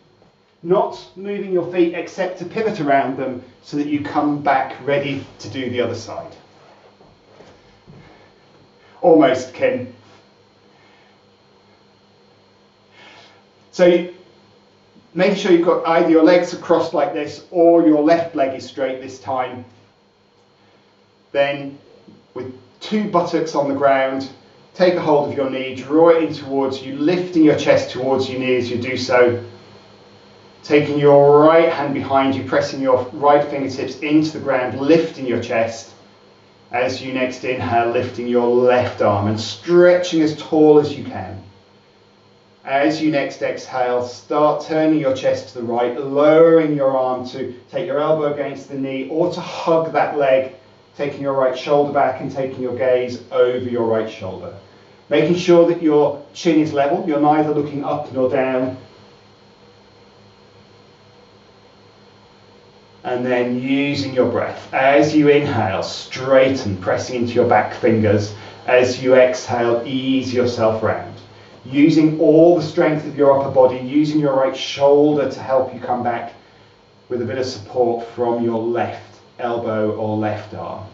not moving your feet except to pivot around them so that you come back ready to do the other side. Almost, Kim. So make sure you've got either your legs crossed like this or your left leg is straight this time. Then with two buttocks on the ground, take a hold of your knee, draw it in towards you, lifting your chest towards your knee as you do so. Taking your right hand behind you, pressing your right fingertips into the ground, lifting your chest. As you next inhale, lifting your left arm and stretching as tall as you can. As you next exhale, start turning your chest to the right, lowering your arm to take your elbow against the knee or to hug that leg, taking your right shoulder back and taking your gaze over your right shoulder. Making sure that your chin is level, you're neither looking up nor down. And then using your breath. As you inhale, straighten, pressing into your back fingers. As you exhale, ease yourself round. Using all the strength of your upper body, using your right shoulder to help you come back with a bit of support from your left elbow or left arm.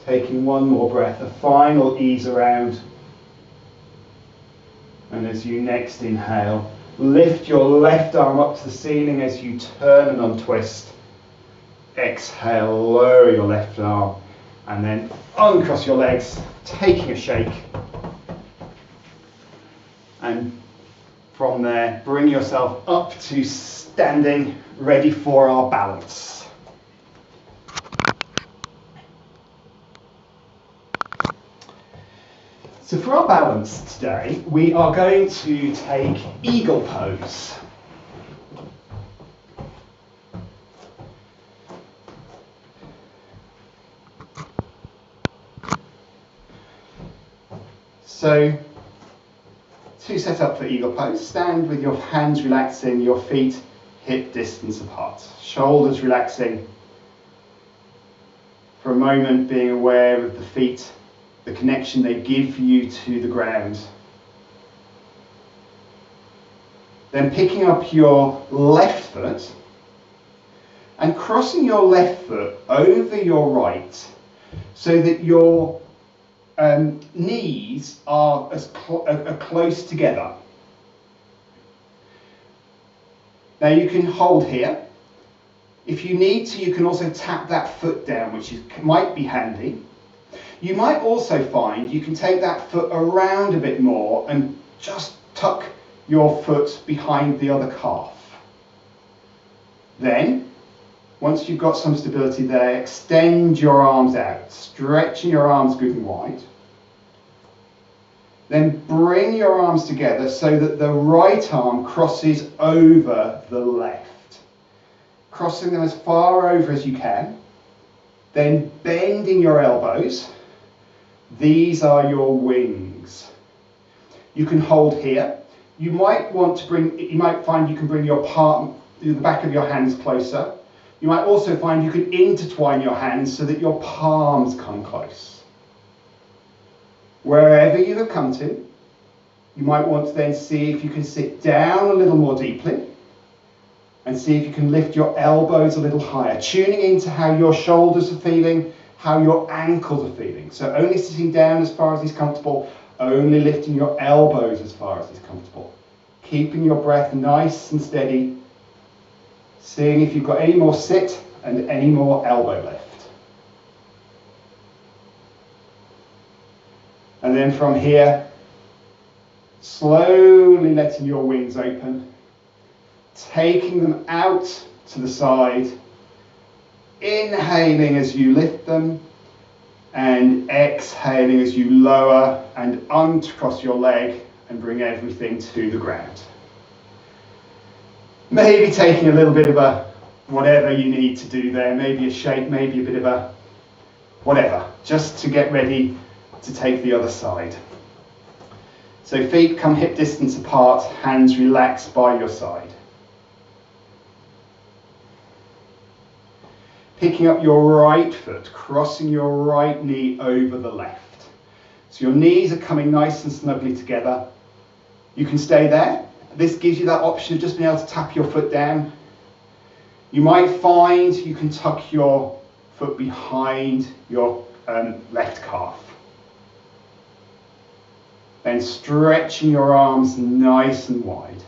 Taking one more breath, a final ease around. And as you next inhale, lift your left arm up to the ceiling as you turn and untwist. Exhale, lower your left arm, and then uncross your legs, taking a shake. And from there, bring yourself up to standing, ready for our balance. So for our balance today, we are going to take eagle pose. So to set up for eagle pose, stand with your hands relaxing, your feet hip distance apart, shoulders relaxing. For a moment, being aware of the feet, the connection they give you to the ground. Then picking up your left foot and crossing your left foot over your right so that your knees are close together. Now you can hold here. If you need to, you can also tap that foot down, which might be handy. You might also find you can take that foot around a bit more and just tuck your foot behind the other calf. Then, once you've got some stability there, extend your arms out, stretching your arms good and wide. Then bring your arms together so that the right arm crosses over the left. Crossing them as far over as you can. Then bending your elbows. These are your wings. You can hold here. You might find you can bring your palm, the back of your hands closer. You might also find you can intertwine your hands so that your palms come close. Wherever you have come to, you might want to then see if you can sit down a little more deeply and see if you can lift your elbows a little higher, tuning into how your shoulders are feeling, how your ankles are feeling. So only sitting down as far as is comfortable, only lifting your elbows as far as is comfortable. Keeping your breath nice and steady, seeing if you've got any more sit and any more elbow lift. And then from here, Slowly letting your wings open, taking them out to the side, inhaling as you lift them, and exhaling as you lower and uncross your leg and bring everything to the ground. Maybe taking a little bit of a whatever you need to do there, maybe a shake, maybe a bit of a whatever, just to get ready to take the other side. So feet come hip distance apart, hands relaxed by your side. Picking up your right foot, crossing your right knee over the left. So your knees are coming nice and snugly together. You can stay there. This gives you that option of just being able to tap your foot down. You might find you can tuck your foot behind your left calf. Then stretching your arms nice and wide.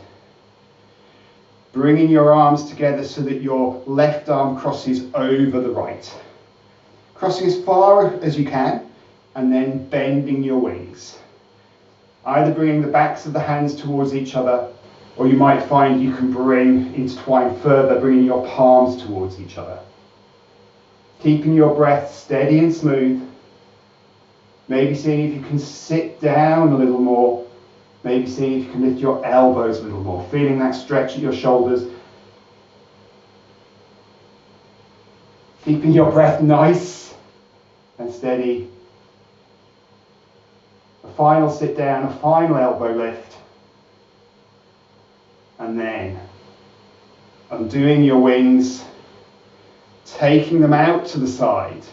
Bringing your arms together so that your left arm crosses over the right. Crossing as far as you can, and then bending your wings. Either bringing the backs of the hands towards each other, or you might find you can intertwine further, bringing your palms towards each other. Keeping your breath steady and smooth. Maybe seeing if you can sit down a little more. Maybe seeing if you can lift your elbows a little more. Feeling that stretch at your shoulders. Keeping your breath nice and steady. A final sit down, a final elbow lift. And then undoing your wings, taking them out to the side.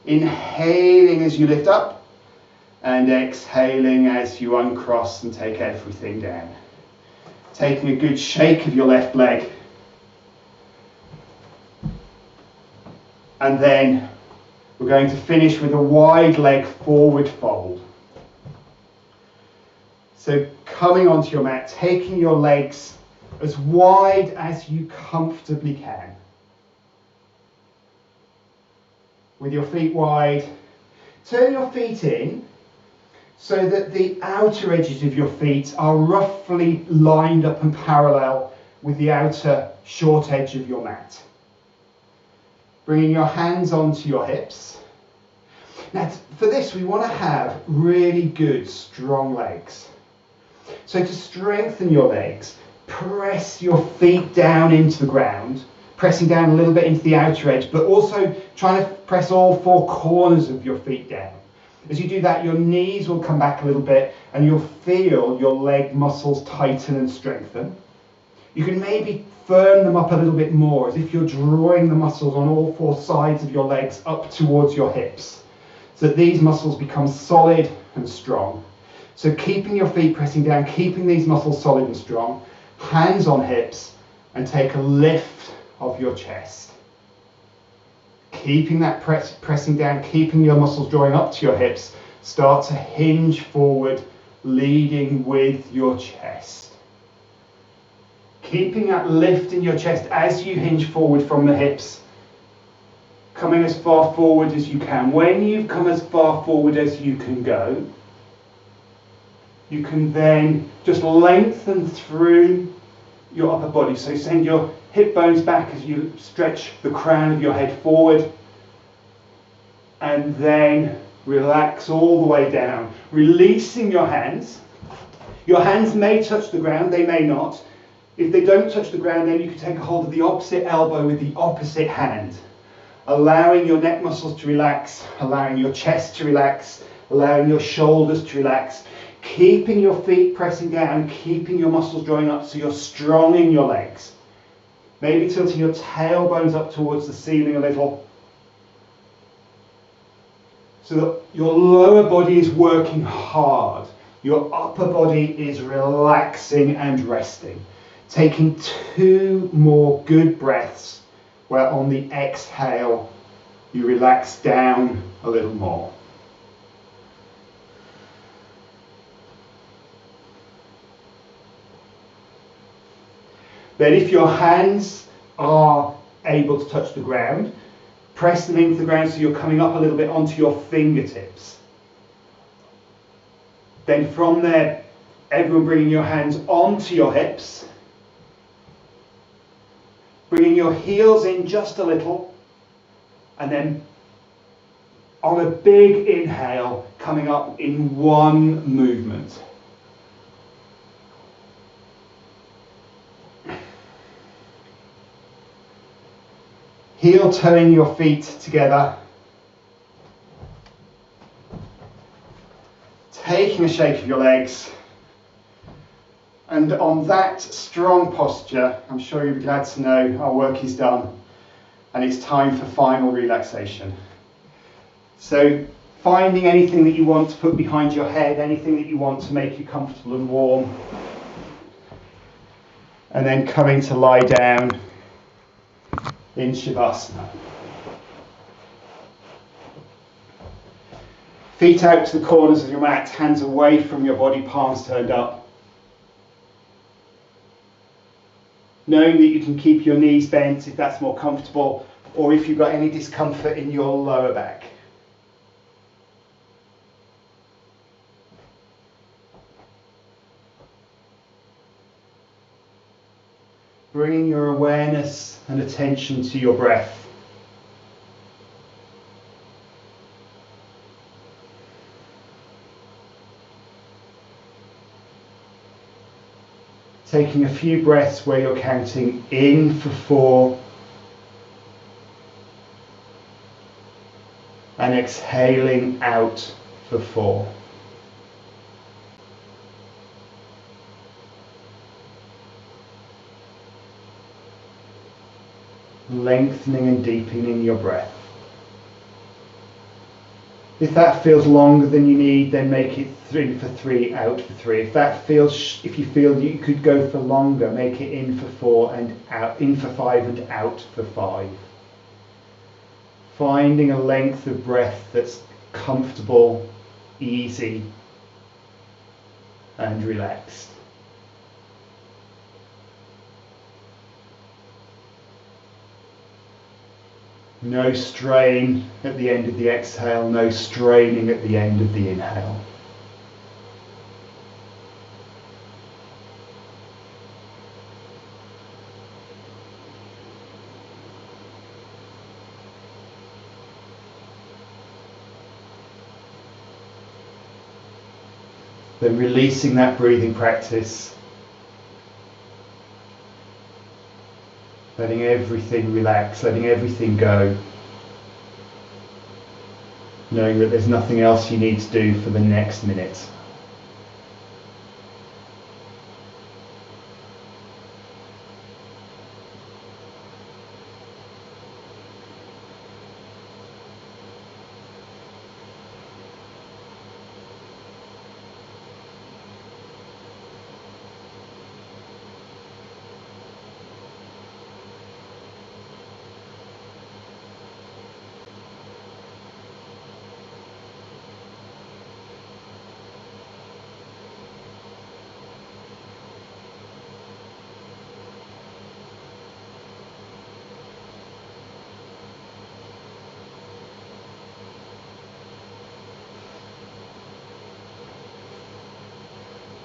Inhaling as you lift up and exhaling as you uncross and take everything down. Taking a good shake of your left leg. And then we're going to finish with a wide leg forward fold. So coming onto your mat, taking your legs as wide as you comfortably can. With your feet wide, turn your feet in so that the outer edges of your feet are roughly lined up and parallel with the outer short edge of your mat. Bringing your hands onto your hips. Now for this we want to have really good strong legs. So to strengthen your legs, press your feet down into the ground, pressing down a little bit into the outer edge, but also trying to press all four corners of your feet down. As you do that, your knees will come back a little bit and you'll feel your leg muscles tighten and strengthen. You can maybe firm them up a little bit more, as if you're drawing the muscles on all four sides of your legs up towards your hips, so that these muscles become solid and strong. So keeping your feet pressing down, keeping these muscles solid and strong, hands on hips, and take a lift of your chest. Keeping that pressing down, keeping your muscles drawing up to your hips, start to hinge forward, leading with your chest. Keeping that lift in your chest as you hinge forward from the hips, coming as far forward as you can. When you've come as far forward as you can go, you can then just lengthen through your upper body. So send your hip bones back as you stretch the crown of your head forward, and then relax all the way down, releasing your hands. Your hands may touch the ground, they may not. If they don't touch the ground, then you can take a hold of the opposite elbow with the opposite hand, allowing your neck muscles to relax, allowing your chest to relax, allowing your shoulders to relax, keeping your feet pressing down, keeping your muscles drawing up so you're strong in your legs. Maybe tilting your tailbones up towards the ceiling a little, so that your lower body is working hard, your upper body is relaxing and resting. Taking 2 more good breaths where on the exhale you relax down a little more. Then if your hands are able to touch the ground, press them into the ground so you're coming up a little bit onto your fingertips. Then from there, Everyone bringing your hands onto your hips. Bringing your heels in just a little. And then on a big inhale, coming up in one movement. Heel toeing your feet together. Taking a shake of your legs. And on that strong posture, I'm sure you'll be glad to know our work is done and it's time for final relaxation. So finding anything that you want to put behind your head, anything that you want to make you comfortable and warm. And then coming to lie down in Shavasana. Feet out to the corners of your mat, hands away from your body, palms turned up. Knowing that you can keep your knees bent if that's more comfortable, or if you've got any discomfort in your lower back. Bringing your awareness and attention to your breath. Taking a few breaths where you're counting in for 4 and exhaling out for 4. Lengthening and deepening your breath. If that feels longer than you need, then make it in for 3, out for 3. If you feel you could go for longer, make it in for 4 and out, in for 5 and out for 5. Finding a length of breath that's comfortable, easy, and relaxed. No strain at the end of the exhale, no straining at the end of the inhale. Then releasing that breathing practice. Letting everything relax, letting everything go. Knowing that there's nothing else you need to do for the next minute.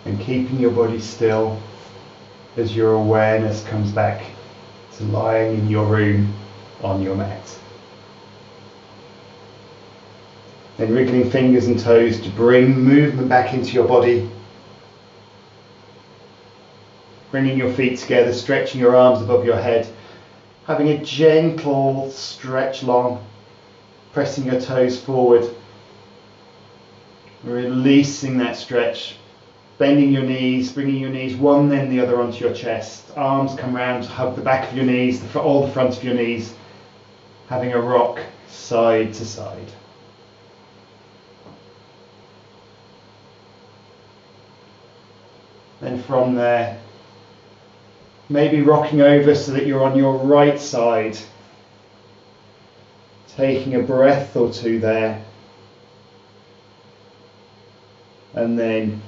And keeping your body still as your awareness comes back to lying in your room on your mat. Then wriggling fingers and toes to bring movement back into your body. Bringing your feet together, stretching your arms above your head. Having a gentle stretch long, pressing your toes forward. Releasing that stretch. Bending your knees, bringing your knees one then the other onto your chest. Arms come round to hug the back of your knees, all the front of your knees. Having a rock side to side. Then from there, maybe rocking over so that you're on your right side. Taking a breath or two there. And then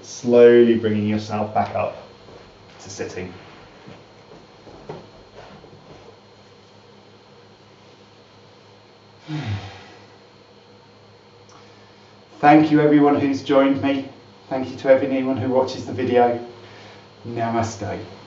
slowly bringing yourself back up to sitting. Thank you everyone who's joined me. Thank you to anyone who watches the video. Namaste.